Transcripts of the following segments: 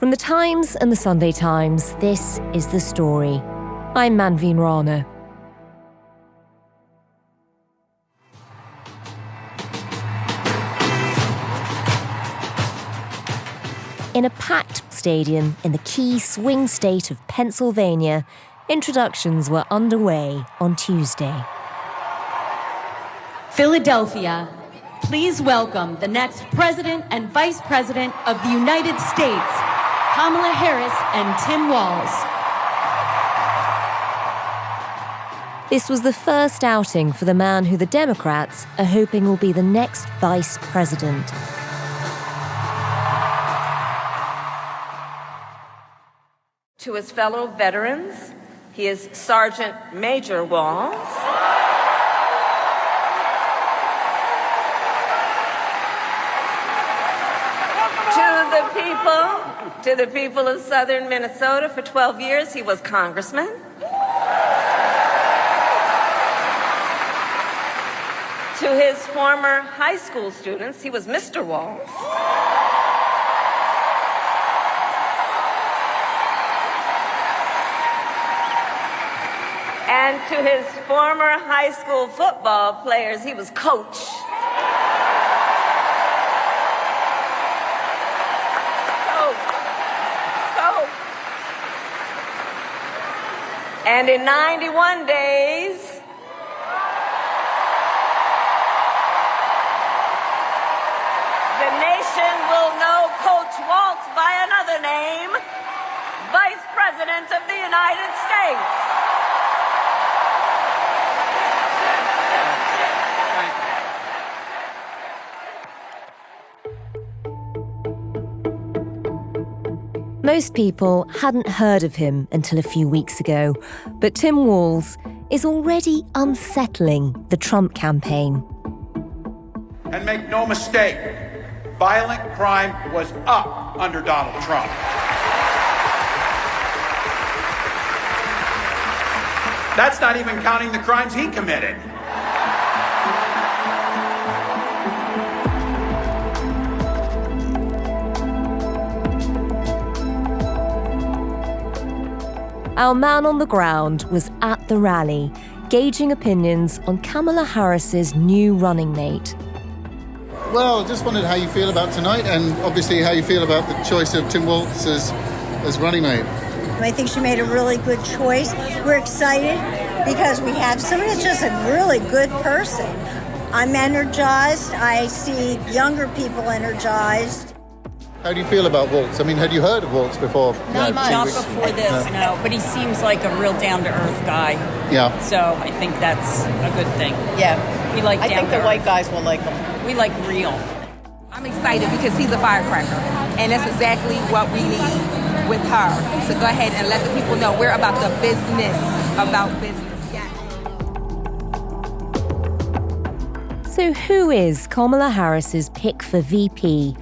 From The Times and The Sunday Times, this is The Story. I'm Manveen Rana. In a packed stadium in the key swing state of Pennsylvania, introductions were underway on Tuesday. Philadelphia, please welcome the next President and Vice President of the United States, Kamala Harris and Tim Walz. This was the first outing for the man who the Democrats are hoping will be the next vice president. To his fellow veterans, he is Sergeant Major Walz. To the people of southern Minnesota, for 12 years, he was congressman. To his former high school students, he was Mr. Walz. And to his former high school football players, he was Coach. And in 91 days, the nation will know Coach Walz by another name, Vice President of the United States. Most people hadn't heard of him until a few weeks ago, but Tim Walz is already unsettling the Trump campaign. And make no mistake, violent crime was up under Donald Trump. That's not even counting the crimes he committed. Our man on the ground was at the rally, gauging opinions on Kamala Harris's new running mate. Well, just wondered how you feel about tonight, and obviously how you feel about the choice of Tim Walz as running mate. I think she made a really good choice. We're excited because we have someone that's just a really good person. I'm energized. I see younger people energized. How do you feel about Walz? I mean, had you heard of Walz before? Not before this, no. But he seems like a real down-to-earth guy. Yeah. So I think that's a good thing. Yeah. We like I think the white guys will like him. We like real. I'm excited because he's a firecracker. And that's exactly what we need with her. So go ahead and let the people know we're about the business. About business, yes. So who is Kamala Harris's pick for VP?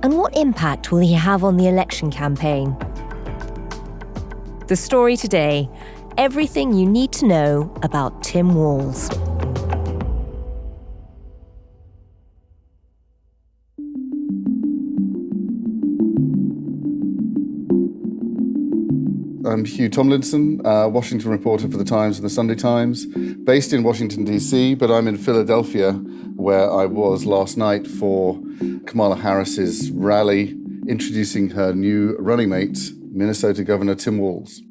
And what impact will he have on the election campaign? The Story today, everything you need to know about Tim Walz. I'm Hugh Tomlinson, Washington reporter for The Times and The Sunday Times, based in Washington, D.C., but I'm in Philadelphia, where I was last night for Kamala Harris's rally, introducing her new running mate, Minnesota Governor Tim Walz.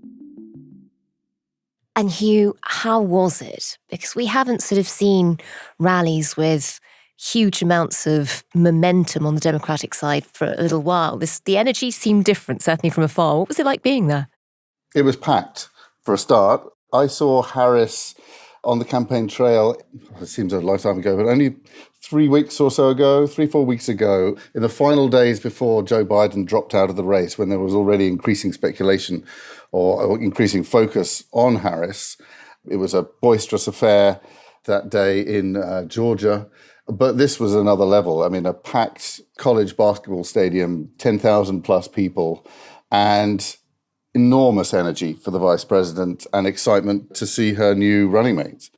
And Hugh, how was it? Because we haven't sort of seen rallies with huge amounts of momentum on the Democratic side for a little while. The energy seemed different, certainly from afar. What was it like being there? It was packed, for a start. I saw Harris on the campaign trail, it seems a lifetime ago, but only 3 weeks or so ago, 3-4 weeks ago, in the final days before Joe Biden dropped out of the race, when there was already increasing speculation or increasing focus on Harris. It was a boisterous affair that day in Georgia. But this was another level. I mean, a packed college basketball stadium, 10,000 plus people, and enormous energy for the vice president and excitement to see her new running mate.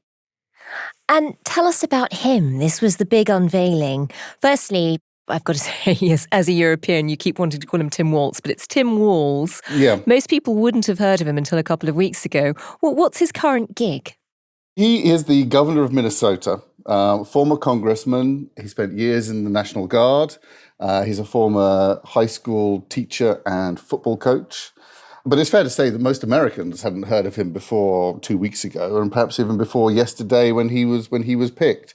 And tell us about him. This was the big unveiling. Firstly, I've got to say, yes, as a European, you keep wanting to call him Tim Walz, but it's Tim Walz. Yeah. Most people wouldn't have heard of him until a couple of weeks ago. Well, what's his current gig? He is the governor of Minnesota, former congressman. He spent years in the National Guard. He's a former high school teacher and football coach. But it's fair to say that most Americans hadn't heard of him before 2 weeks ago, and perhaps even before yesterday when he was picked.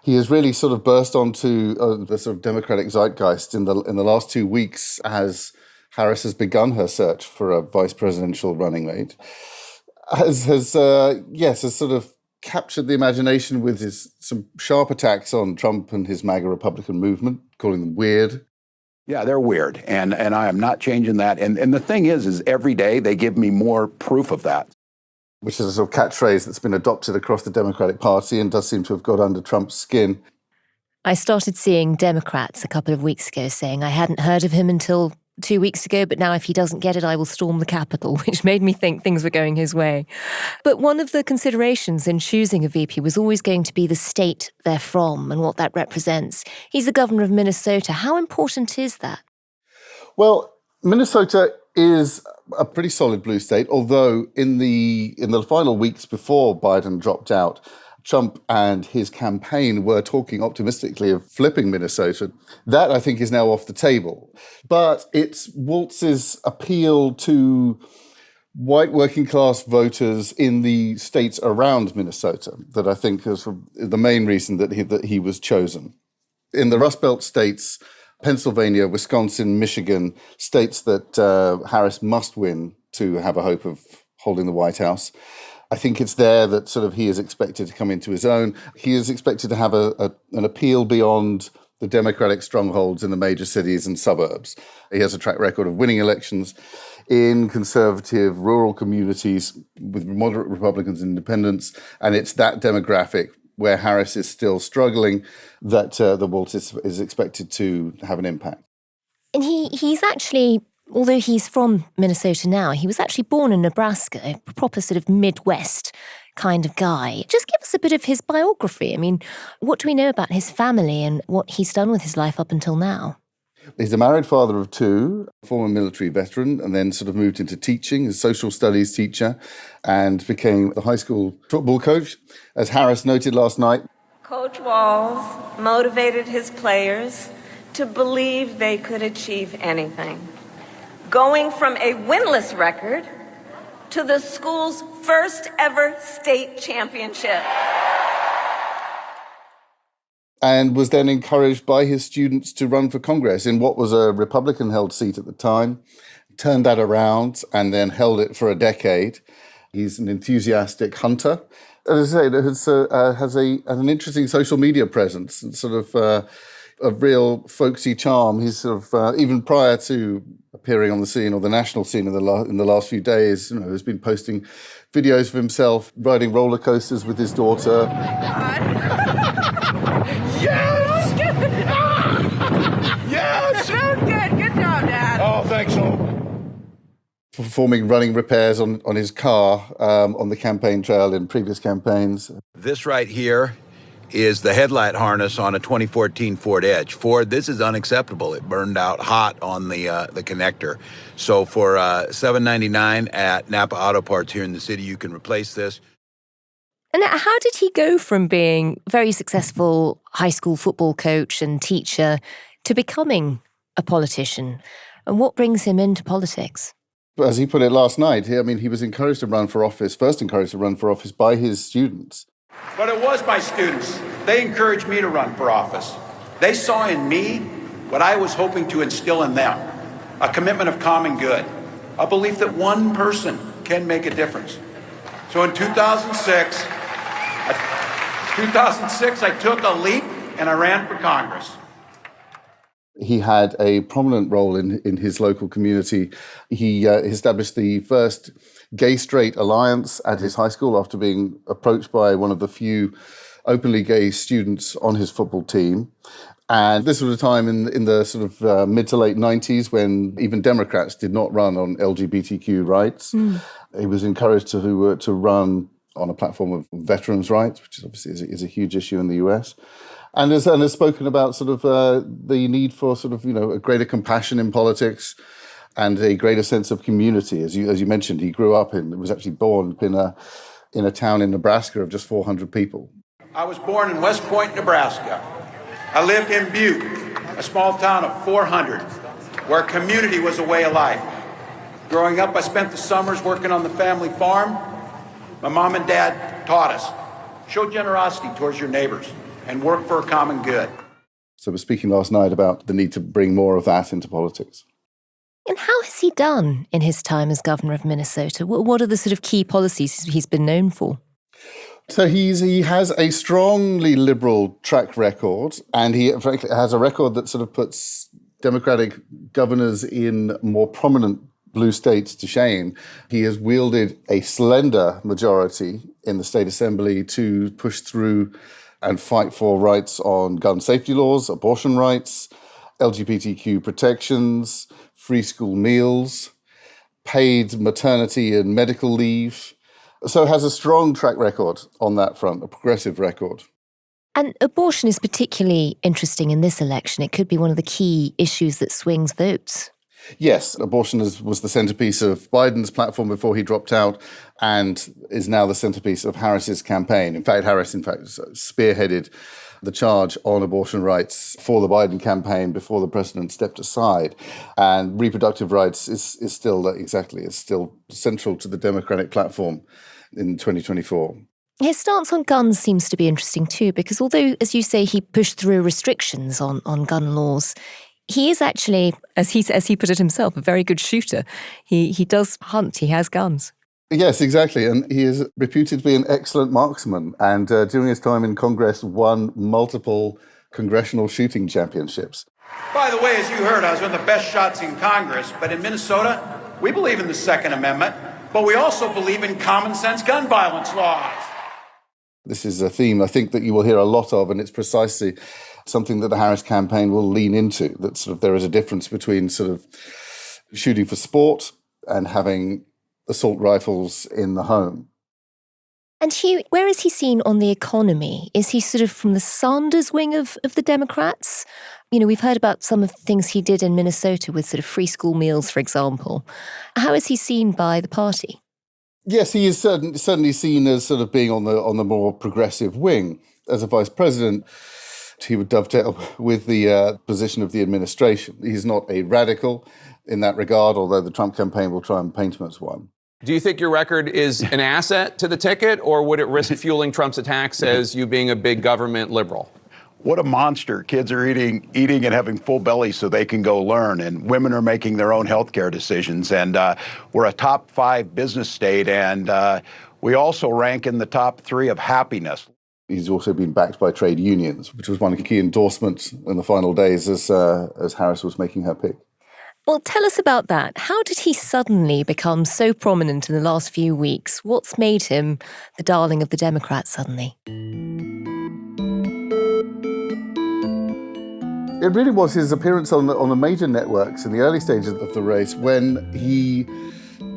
He has really sort of burst onto the sort of Democratic zeitgeist in the last 2 weeks as Harris has begun her search for a vice presidential running mate. Has sort of captured the imagination with some sharp attacks on Trump and his MAGA Republican movement, calling them weird. Yeah, they're weird, and I am not changing that. And the thing is every day they give me more proof of that. Which is a sort of catchphrase that's been adopted across the Democratic Party and does seem to have got under Trump's skin. I started seeing Democrats a couple of weeks ago saying I hadn't heard of him until 2 weeks ago, but now if he doesn't get it, I will storm the Capitol, which made me think things were going his way. But one of the considerations in choosing a VP was always going to be the state they're from and what that represents. He's the governor of Minnesota. How important is that? Well, Minnesota is a pretty solid blue state, although in the final weeks before Biden dropped out, Trump and his campaign were talking optimistically of flipping Minnesota. That, I think, is now off the table. But it's Walz's appeal to white working-class voters in the states around Minnesota that I think is the main reason that he was chosen. In the Rust Belt states, Pennsylvania, Wisconsin, Michigan, states that Harris must win to have a hope of holding the White House. I think it's there that sort of he is expected to come into his own. He is expected to have an appeal beyond the Democratic strongholds in the major cities and suburbs. He has a track record of winning elections in conservative rural communities with moderate Republicans and independents, and it's that demographic where Harris is still struggling that the Walz is expected to have an impact. And he's actually, although he's from Minnesota now, he was actually born in Nebraska, a proper sort of Midwest kind of guy. Just give us a bit of his biography. I mean, what do we know about his family and what he's done with his life up until now? He's a married father of two, former military veteran, and then sort of moved into teaching as social studies teacher and became the high school football coach. As Harris noted last night, Coach Walz motivated his players to believe they could achieve anything, going from a winless record to the school's first ever state championship. And was then encouraged by his students to run for Congress in what was a Republican-held seat at the time, turned that around and then held it for a decade. He's an enthusiastic hunter. As I say, has an interesting social media presence and sort of a real folksy charm. He's sort of, even prior to appearing on the scene or the national scene in the last few days, has been posting videos of himself riding roller coasters with his daughter. Yes! Yes! Good job, Dad. Oh, thanks, Performing running repairs on his car on the campaign trail in previous campaigns. This right here is the headlight harness on a 2014 Ford Edge. Ford, this is unacceptable. It burned out hot on the connector. So for $7.99 at Napa Auto Parts here in the city, you can replace this. And how did he go from being a very successful high school football coach and teacher to becoming a politician? And what brings him into politics? As he put it last night, he was encouraged to run for office by his students. But it was my students. They encouraged me to run for office. They saw in me what I was hoping to instill in them, a commitment of common good, a belief that one person can make a difference. So in 2006, I took a leap and I ran for Congress. He had a prominent role in his local community. He established the first gay-straight alliance at his high school after being approached by one of the few openly gay students on his football team. And this was a time in the sort of mid to late 90s when even Democrats did not run on LGBTQ rights. He was encouraged to run on a platform of veterans' rights, which obviously is a huge issue in the US. and has spoken about sort of the need for sort of, a greater compassion in politics and a greater sense of community. As you mentioned, he was actually born in a town in Nebraska of just 400 people. I was born in West Point, Nebraska. I lived in Butte, a small town of 400, where community was a way of life. Growing up, I spent the summers working on the family farm. My mom and dad taught us, show generosity towards your neighbors and work for a common good. So we're speaking last night about the need to bring more of that into politics. And how has he done in his time as governor of Minnesota? What are the sort of key policies he's been known for? So he has a strongly liberal track record, and he frankly has a record that sort of puts Democratic governors in more prominent blue states to shame. He has wielded a slender majority in the state assembly to push through and fight for rights on gun safety laws, abortion rights, LGBTQ protections, free school meals, paid maternity and medical leave. So has a strong track record on that front, a progressive record. And abortion is particularly interesting in this election. It could be one of the key issues that swings votes. Yes, abortion was the centerpiece of Biden's platform before he dropped out and is now the centerpiece of Harris's campaign. In fact, Harris, spearheaded the charge on abortion rights for the Biden campaign before the president stepped aside. And reproductive rights is still central to the Democratic platform in 2024. His stance on guns seems to be interesting too, because although, as you say, he pushed through restrictions on gun laws, he is actually, as he put it himself, a very good shooter. He does hunt, he has guns. Yes, exactly. And he is reputed to be an excellent marksman. And during his time in Congress, won multiple congressional shooting championships. By the way, as you heard, I was one of the best shots in Congress. But in Minnesota, we believe in the Second Amendment, but we also believe in common sense gun violence laws. This is a theme I think that you will hear a lot of, and it's precisely something that the Harris campaign will lean into, that sort of there is a difference between sort of shooting for sport and having assault rifles in the home. And Hugh, where is he seen on the economy? Is he sort of from the Sanders wing of the Democrats? We've heard about some of the things he did in Minnesota with sort of free school meals, for example. How is he seen by the party? Yes, he is certainly seen as sort of being on the more progressive wing. As a vice president, he would dovetail with the position of the administration. He's not a radical in that regard, although the Trump campaign will try and paint him as one. Do you think your record is an asset to the ticket, or would it risk fueling Trump's attacks as you being a big government liberal? What a monster. Kids are eating and having full bellies so they can go learn. And women are making their own healthcare decisions. And we're a top 5 business state. And we also rank in the top 3 of happiness. He's also been backed by trade unions, which was one of the key endorsements in the final days as Harris was making her pick. Well, tell us about that. How did he suddenly become so prominent in the last few weeks? What's made him the darling of the Democrats suddenly? It really was his appearance on the major networks in the early stages of the race when he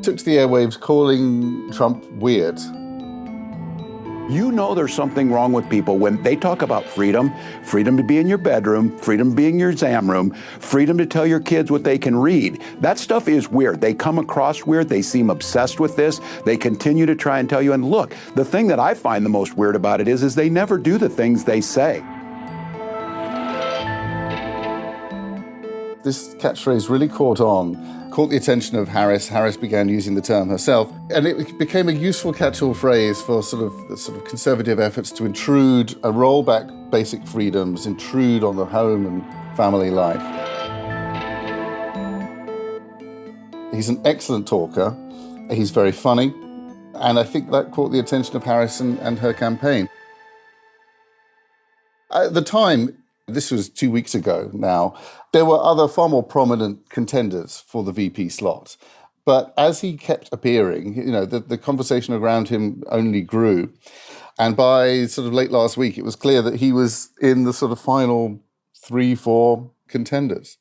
took to the airwaves calling Trump weird. You know there's something wrong with people when they talk about freedom to be in your bedroom, freedom to be in your exam room, freedom to tell your kids what they can read. That stuff is weird. They come across weird. They seem obsessed with this. They continue to try and tell you. And look, the thing that I find the most weird about it is they never do the things they say. This catchphrase really caught the attention of Harris. Harris began using the term herself, and it became a useful catch-all phrase for sort of conservative efforts to intrude, roll back basic freedoms, intrude on the home and family life. He's an excellent talker. He's very funny, and I think that caught the attention of Harris and her campaign. At the time, this was 2 weeks ago now, there were other far more prominent contenders for the VP slot. But as he kept appearing, the conversation around him only grew. And by sort of late last week, it was clear that he was in the sort of final 3-4 contenders.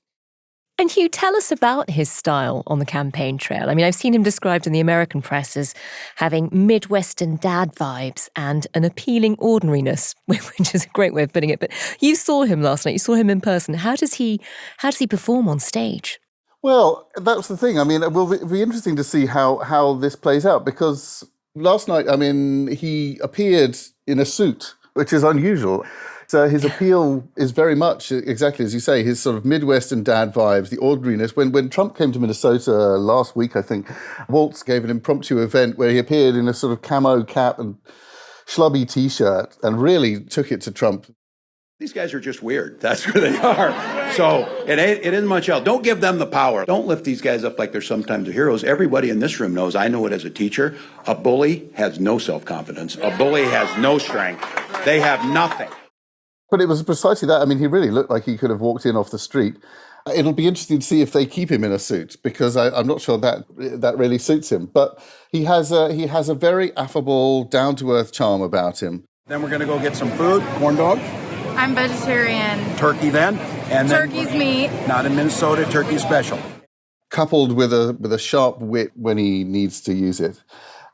And Hugh, tell us about his style on the campaign trail. I mean, I've seen him described in the American press as having Midwestern dad vibes and an appealing ordinariness, which is a great way of putting it. But you saw him last night. You saw him in person. How does he perform on stage? Well, that's the thing. I mean, it will be interesting to see how this plays out, because last night, I mean, he appeared in a suit, which is unusual. So his appeal is very much, exactly as you say, his sort of Midwestern dad vibes, the ordinariness. When Trump came to Minnesota last week, I think, Walz gave an impromptu event where he appeared in a sort of camo cap and schlubby T-shirt and really took it to Trump. These guys are just weird. That's where they are. So it isn't much else. Don't give them the power. Don't lift these guys up like they're sometimes the heroes. Everybody in this room knows, I know it as a teacher, a bully has no self-confidence. A bully has no strength. They have nothing. But it was precisely that. I mean, he really looked like he could have walked in off the street. It'll be interesting to see if they keep him in a suit, because I'm not sure that really suits him. But he has a very affable, down-to-earth charm about him. Then we're going to go get some food, corn dog. I'm vegetarian. Turkey then. And Turkey's meat. Not in Minnesota, turkey special. Coupled with a sharp wit when he needs to use it.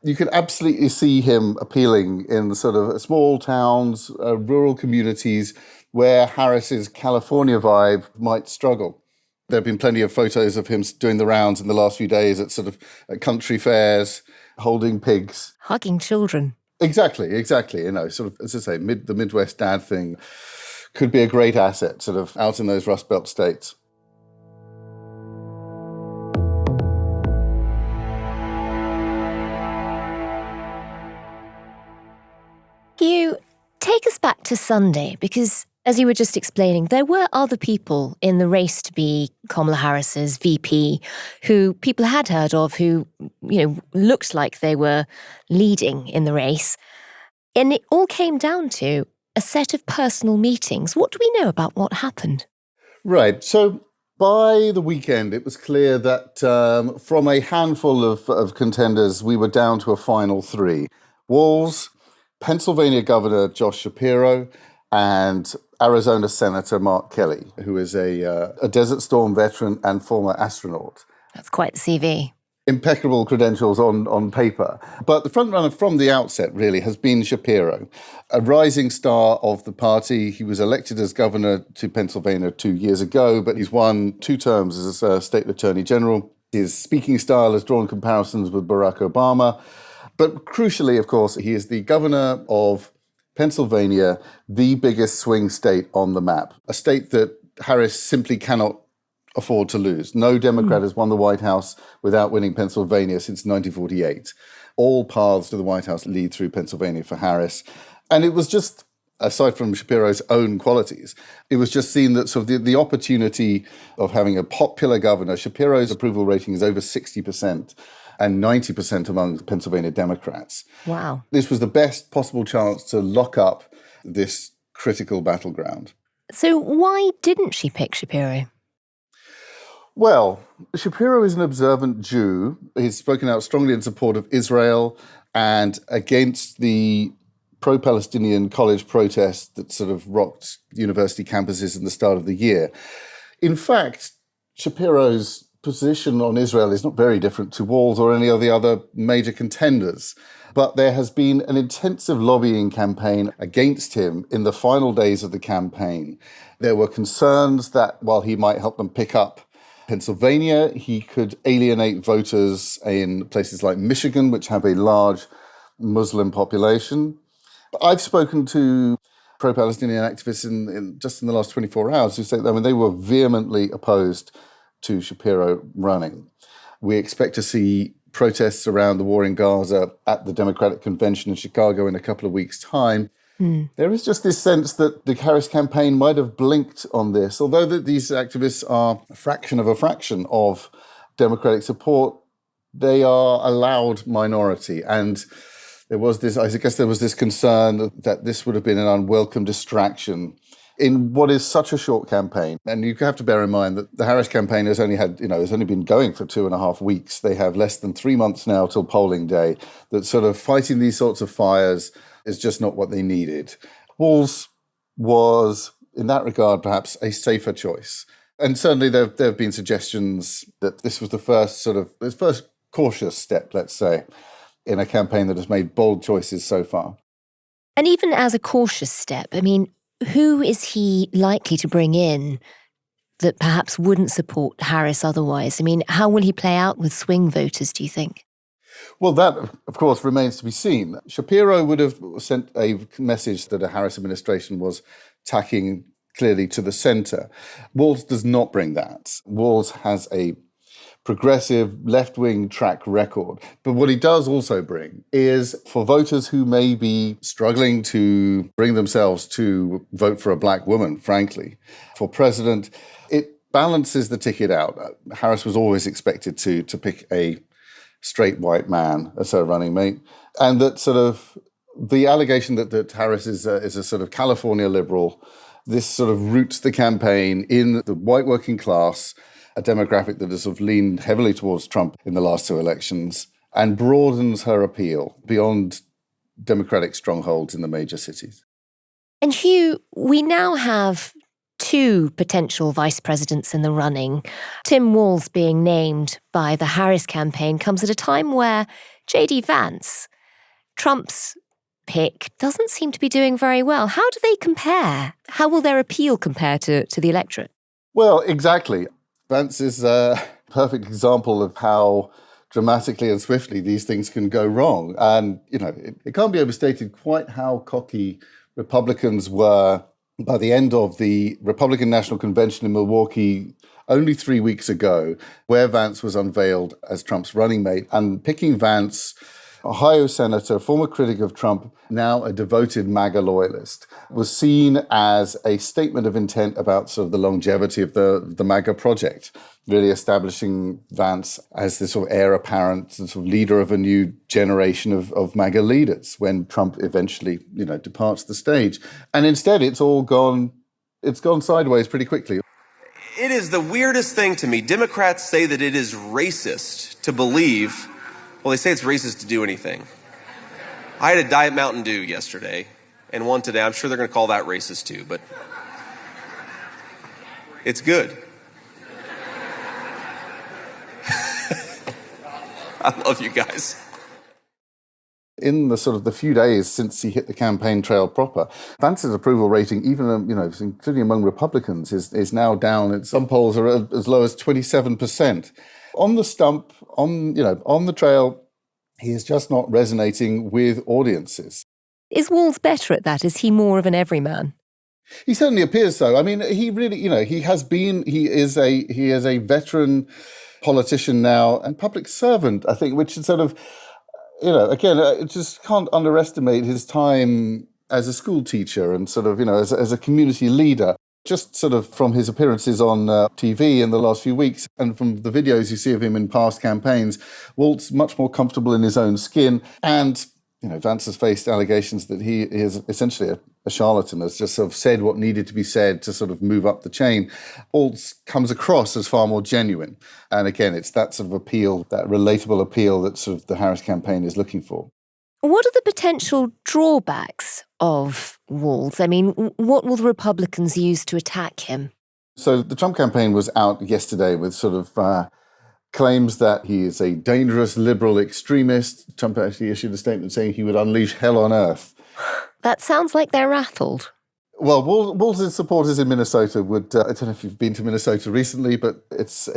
You can absolutely see him appealing in sort of small towns, rural communities where Harris's California vibe might struggle. There have been plenty of photos of him doing the rounds in the last few days at at country fairs, holding pigs. Hugging children. Exactly. You know, sort of, as I say, the Midwest dad thing could be a great asset, sort of out in those Rust Belt states. Hugh, take us back to Sunday, because as you were just explaining, there were other people in the race to be Kamala Harris's VP who people had heard of, who, looked like they were leading in the race. And it all came down to a set of personal meetings. What do we know about what happened? Right. So by the weekend, it was clear that from a handful of contenders, we were down to a final three. Walz, Pennsylvania Governor Josh Shapiro, and Arizona Senator Mark Kelly, who is a Desert Storm veteran and former astronaut. That's quite the CV. Impeccable credentials on paper. But the frontrunner from the outset really has been Shapiro, a rising star of the party. He was elected as governor to Pennsylvania 2 years ago, but he's won 2 terms as a state attorney general. His speaking style has drawn comparisons with Barack Obama. But crucially, of course, he is the governor of Pennsylvania, the biggest swing state on the map, a state that Harris simply cannot afford to lose. No Democrat has won the White House without winning Pennsylvania since 1948. All paths to the White House lead through Pennsylvania for Harris. And it was just, aside from Shapiro's own qualities, it was just seen that sort of the opportunity of having a popular governor. Shapiro's approval rating is over 60%. And 90% among Pennsylvania Democrats. Wow. This was the best possible chance to lock up this critical battleground. So why didn't she pick Shapiro? Well, Shapiro is an observant Jew. He's spoken out strongly in support of Israel and against the pro-Palestinian college protests that sort of rocked university campuses in the start of the year. In fact, Shapiro's position on Israel is not very different to Walz or any of the other major contenders. But there has been an intensive lobbying campaign against him in the final days of the campaign. There were concerns that while he might help them pick up Pennsylvania, he could alienate voters in places like Michigan, which have a large Muslim population. I've spoken to pro-Palestinian activists in the last 24 hours who say that they were vehemently opposed to Shapiro running. We expect to see protests around the war in Gaza at the Democratic Convention in Chicago in a couple of weeks' time. There is just this sense that the Harris campaign might have blinked on this. Although these activists are a fraction of Democratic support, they are a loud minority. And there was this concern that this would have been an unwelcome distraction in what is such a short campaign. And you have to bear in mind that the Harris campaign has only been going for 2.5 weeks. They have less than 3 months now till polling day. That sort of fighting these sorts of fires is just not what they needed. Walz was, in that regard, perhaps a safer choice. And certainly there have been suggestions that this was the first cautious step, let's say, in a campaign that has made bold choices so far. And even as a cautious step, I mean, who is he likely to bring in that perhaps wouldn't support Harris otherwise? I mean, how will he play out with swing voters, do you think? Well, that, of course, remains to be seen. Shapiro would have sent a message that a Harris administration was tacking clearly to the centre. Walz does not bring that. Walz has a progressive left-wing track record. But what he does also bring is, for voters who may be struggling to bring themselves to vote for a black woman, frankly, for president, it balances the ticket out. Harris was always expected to pick a straight white man as her running mate. And that sort of the allegation that Harris is a sort of California liberal, this sort of roots the campaign in the white working class, a demographic that has sort of leaned heavily towards Trump in the last two elections, and broadens her appeal beyond Democratic strongholds in the major cities. And Hugh, we now have two potential vice presidents in the running. Tim Walz being named by the Harris campaign comes at a time where J.D. Vance, Trump's pick, doesn't seem to be doing very well. How do they compare? How will their appeal compare to the electorate? Well, exactly. Vance is a perfect example of how dramatically and swiftly these things can go wrong. And, it can't be overstated quite how cocky Republicans were by the end of the Republican National Convention in Milwaukee only 3 weeks ago, where Vance was unveiled as Trump's running mate. And picking Vance, Ohio senator, former critic of Trump, now a devoted MAGA loyalist, was seen as a statement of intent about sort of the longevity of the MAGA project, really establishing Vance as the sort of heir apparent, sort of leader of a new generation of MAGA leaders when Trump eventually, departs the stage. And instead, it's gone sideways pretty quickly. It is the weirdest thing to me. Democrats say that it is racist to believe. Well, they say it's racist to do anything. I had a Diet Mountain Dew yesterday and one today. I'm sure they're going to call that racist too, but it's good. I love you guys. In the sort of the few days since he hit the campaign trail proper, Vance's approval rating, even including among Republicans, is now down. Some polls are as low as 27%. On the stump, on the trail, he is just not resonating with audiences. Is Walz better at that? Is he more of an everyman? He certainly appears so. I mean, he really, he is a veteran politician now and public servant, I think, which is sort of, again, just can't underestimate his time as a school teacher and sort of, as a community leader. Just sort of from his appearances on TV in the last few weeks and from the videos you see of him in past campaigns, Walt's much more comfortable in his own skin. And, Vance has faced allegations that he is essentially a charlatan, has just sort of said what needed to be said to sort of move up the chain. Walz comes across as far more genuine. And again, it's that sort of appeal, that relatable appeal that sort of the Harris campaign is looking for. What are the potential drawbacks of Walz? I mean, what will the Republicans use to attack him? So the Trump campaign was out yesterday with sort of claims that he is a dangerous liberal extremist. Trump actually issued a statement saying he would unleash hell on earth. That sounds like they're rattled. Well, Walz's supporters in Minnesota would, I don't know if you've been to Minnesota recently, but it's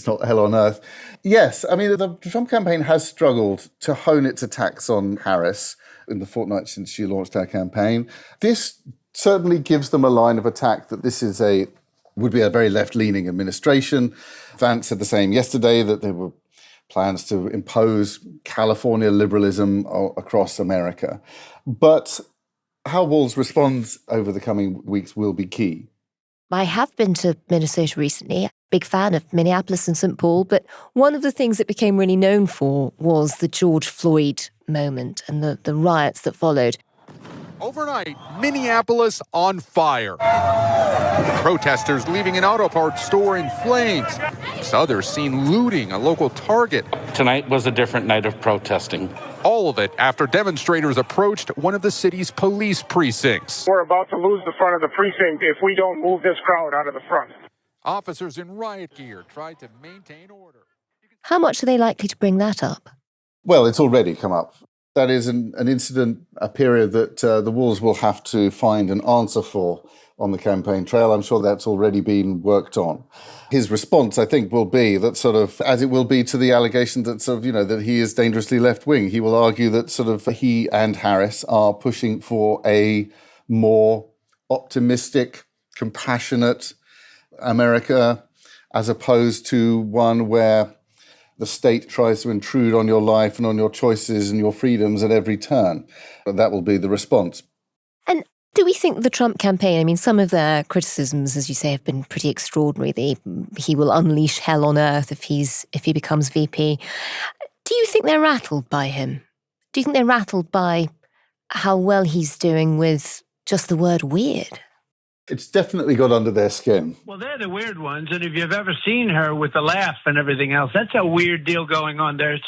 not hell on earth. Yes, I mean, the Trump campaign has struggled to hone its attacks on Harris in the fortnight since she launched her campaign. This certainly gives them a line of attack that this would be a very left-leaning administration. Vance said the same yesterday, that there were plans to impose California liberalism across America. But how Walz responds over the coming weeks will be key. I have been to Minnesota recently, big fan of Minneapolis and St. Paul, but one of the things it became really known for was the George Floyd moment and the riots that followed. Overnight, Minneapolis on fire. Protesters leaving an auto parts store in flames. Others seen looting a local Target. Tonight was a different night of protesting. All of it after demonstrators approached one of the city's police precincts. We're about to lose the front of the precinct if we don't move this crowd out of the front. Officers in riot gear tried to maintain order. How much are they likely to bring that up? Well, it's already come up. That is an incident, a period that the Walz will have to find an answer for on the campaign trail. I'm sure that's already been worked on. His response, I think, will be that sort of, as it will be to the allegation that sort of, that he is dangerously left-wing, he will argue that sort of he and Harris are pushing for a more optimistic, compassionate America, as opposed to one where the state tries to intrude on your life and on your choices and your freedoms at every turn. But that will be the response. And do we think the Trump campaign, I mean, some of their criticisms, as you say, have been pretty extraordinary. He will unleash hell on earth if he becomes VP. Do you think they're rattled by him? Do you think they're rattled by how well he's doing with just the word weird? It's definitely got under their skin. Well, they're the weird ones, and if you've ever seen her with the laugh and everything else, that's a weird deal going on there.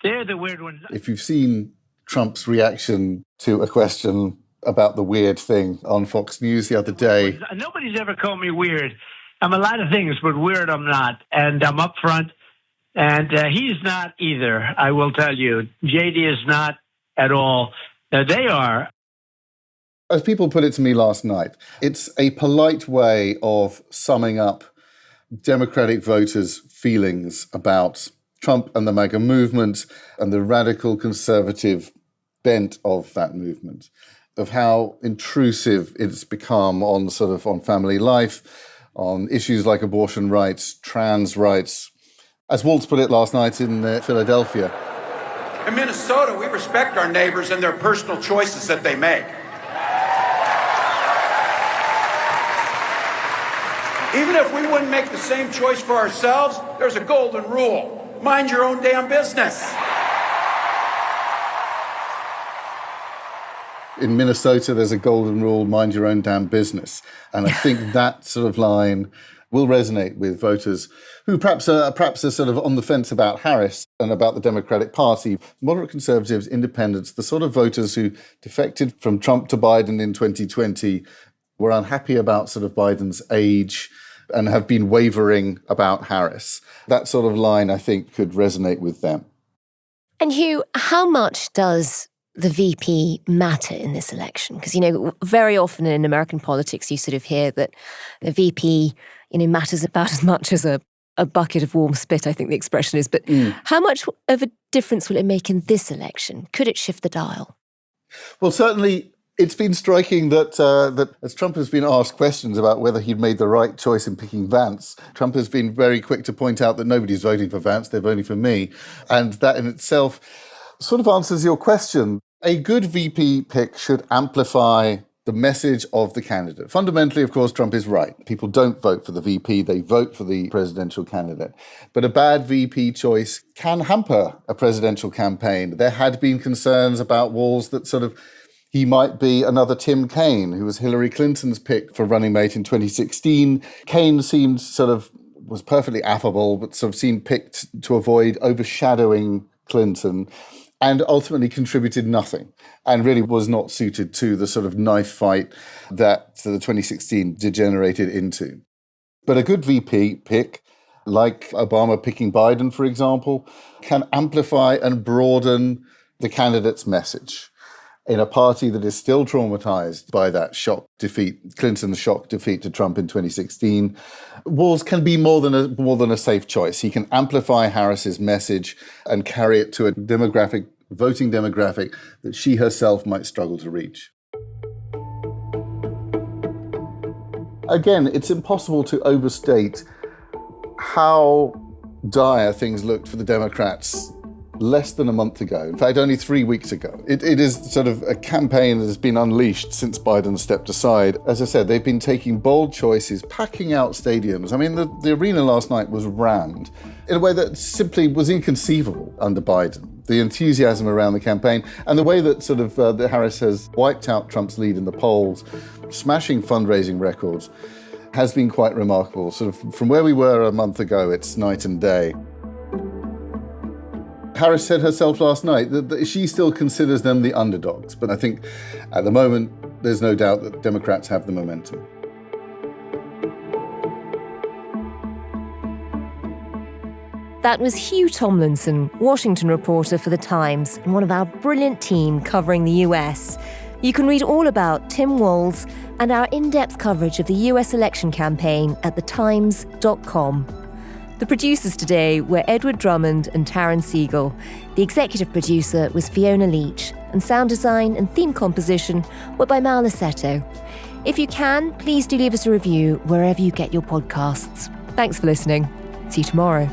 They're the weird ones. If you've seen Trump's reaction to a question about the weird thing on Fox News the other day. Nobody's ever called me weird. I'm a lot of things, but weird I'm not, and I'm up front, and he's not either, I will tell you. JD is not at all. They are. As people put it to me last night, it's a polite way of summing up Democratic voters' feelings about Trump and the MAGA movement and the radical conservative bent of that movement, of how intrusive it's become on family life, on issues like abortion rights, trans rights. As Walz put it last night in Philadelphia. In Minnesota, we respect our neighbors and their personal choices that they make. Even if we wouldn't make the same choice for ourselves, there's a golden rule. Mind your own damn business. In Minnesota, there's a golden rule, mind your own damn business. And I think that sort of line will resonate with voters who perhaps are sort of on the fence about Harris and about the Democratic Party. Moderate conservatives, independents, the sort of voters who defected from Trump to Biden in 2020, were unhappy about sort of Biden's age and have been wavering about Harris. That sort of line, I think, could resonate with them. And Hugh, how much does the VP matter in this election? Because, very often in American politics, you sort of hear that the VP, matters about as much as a bucket of warm spit, I think the expression is. But how much of a difference will it make in this election? Could it shift the dial? Well, certainly it's been striking that as Trump has been asked questions about whether he'd made the right choice in picking Vance, Trump has been very quick to point out that nobody's voting for Vance, they're voting for me. And that in itself sort of answers your question. A good VP pick should amplify the message of the candidate. Fundamentally, of course, Trump is right. People don't vote for the VP, they vote for the presidential candidate. But a bad VP choice can hamper a presidential campaign. There had been concerns about Walz that sort of he might be another Tim Kaine, who was Hillary Clinton's pick for running mate in 2016. Kaine was perfectly affable, but sort of seemed picked to avoid overshadowing Clinton, and ultimately contributed nothing, and really was not suited to the sort of knife fight that the 2016 degenerated into. But a good VP pick, like Obama picking Biden, for example, can amplify and broaden the candidate's message in a party that is still traumatized by that Clinton's shock defeat to Trump in 2016. Walz can be more than a safe choice. He can amplify Harris's message and carry it to a voting demographic that she herself might struggle to reach. Again, it's impossible to overstate how dire things looked for the Democrats less than a month ago. In fact, only 3 weeks ago. It is sort of a campaign that has been unleashed since Biden stepped aside. As I said, they've been taking bold choices, packing out stadiums. I mean, the arena last night was rammed in a way that simply was inconceivable under Biden. The enthusiasm around the campaign and the way that sort of that Harris has wiped out Trump's lead in the polls, smashing fundraising records, has been quite remarkable. Sort of from where we were a month ago, it's night and day. Harris said herself last night that she still considers them the underdogs. But I think at the moment, there's no doubt that Democrats have the momentum. That was Hugh Tomlinson, Washington reporter for The Times, and one of our brilliant team covering the US. You can read all about Tim Walz and our in-depth coverage of the US election campaign at thetimes.com. The producers today were Edward Drummond and Taryn Siegel. The executive producer was Fiona Leach, and sound design and theme composition were by Mal Lassetto. If you can, please do leave us a review wherever you get your podcasts. Thanks for listening. See you tomorrow.